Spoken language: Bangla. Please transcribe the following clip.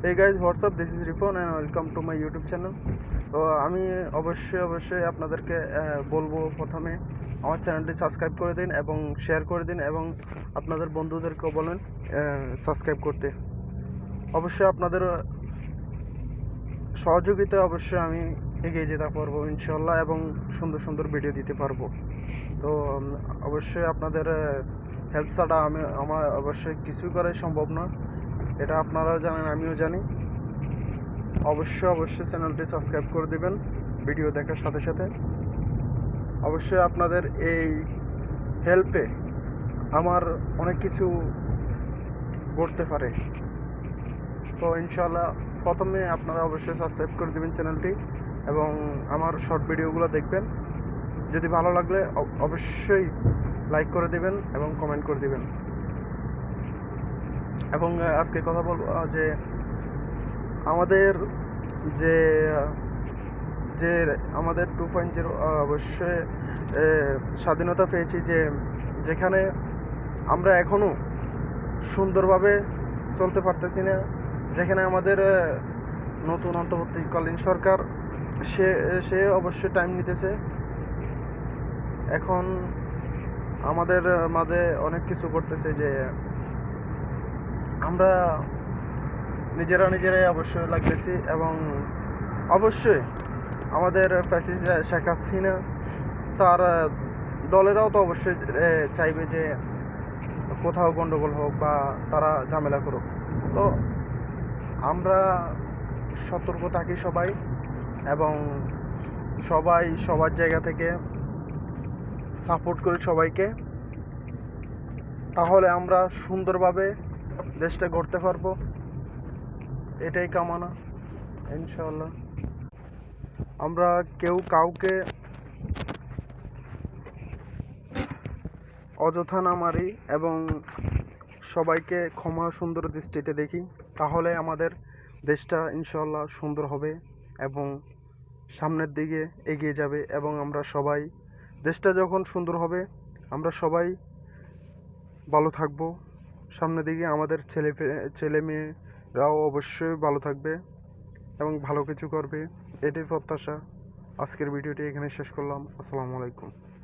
Hey guys, what's up? This is Ripon and welcome to my YouTube channel. তো আমি অবশ্যই আপনাদেরকে বলবো প্রথমে আমার চ্যানেলটি সাবস্ক্রাইব করে দিন এবং শেয়ার করে দিন এবং আপনাদের বন্ধুদেরকেও বলেন সাবস্ক্রাইব করতে। অবশ্যই আপনাদের সহযোগিতায় অবশ্যই আমি এগিয়ে যেতে পারবো ইনশাল্লাহ এবং সুন্দর ভিডিও দিতে পারবো। তো অবশ্যই আপনাদের হেল্প ছাড়া আমার অবশ্যই কিছুই করাই সম্ভব না, এটা আপনারাও জানেন, আমিও জানি। অবশ্যই চ্যানেলটি সাবস্ক্রাইব করে দিবেন ভিডিও দেখার সাথে সাথে। অবশ্যই আপনাদের এই হেল্পে আমার অনেক কিছু করতে পারে। তো ইনশাআল্লাহ প্রথমে আপনারা অবশ্যই সাবস্ক্রাইব করে দিবেন চ্যানেলটি এবং আমার শর্ট ভিডিওগুলো দেখবেন। যদি ভালো লাগলে অবশ্যই লাইক করে দিবেন এবং কমেন্ট করে দিবেন। এবং আজকে কথা বলবো যে আমাদের যে যে আমাদের 2.0 অবশ্যই স্বাধীনতা পেয়েছি, যেখানে আমরা এখনও সুন্দরভাবে চলতে পারতেছি না, যেখানে আমাদের নতুন অন্তর্বর্তীকালীন সরকার সে অবশ্যই টাইম নিতেছে। এখন আমাদের মাঝে অনেক কিছু করতেছে যে আমরা নিজেরাই অবশ্যই লাগতেছি এবং অবশ্যই আমাদের প্রেসিডেন্ট শেখ হাসিনা তার দলেরাও তো অবশ্যই চাইবে যে কোথাও গন্ডগোল হোক বা তারা ঝামেলা করুক। তো আমরা সতর্ক থাকি সবাই এবং সবার জায়গা থেকে সাপোর্ট করি সবাইকে, তাহলে আমরা সুন্দরভাবে দেশটা গড়তে পারবো। এটাই কামনা ইনশাআল্লাহ। আমরা কেউ কাউকে অযথা না মারি এবং সবাইকে ক্ষমা সুন্দর দৃষ্টিতে দেখি, তাহলে আমাদের দেশটা ইনশাআল্লাহ সুন্দর হবে এবং সামনের দিকে এগিয়ে যাবে এবং আমরা সবাই, দেশটা যখন সুন্দর হবে আমরা সবাই ভালো থাকবো। সামনের দিকে আমাদের ছেলে মেয়েরাও অবশ্যই ভালো থাকবে এবং ভালো কিছু করবে, এটাই প্রত্যাশা। আজকের ভিডিওটি এখানে শেষ করলাম। আসসালামু আলাইকুম।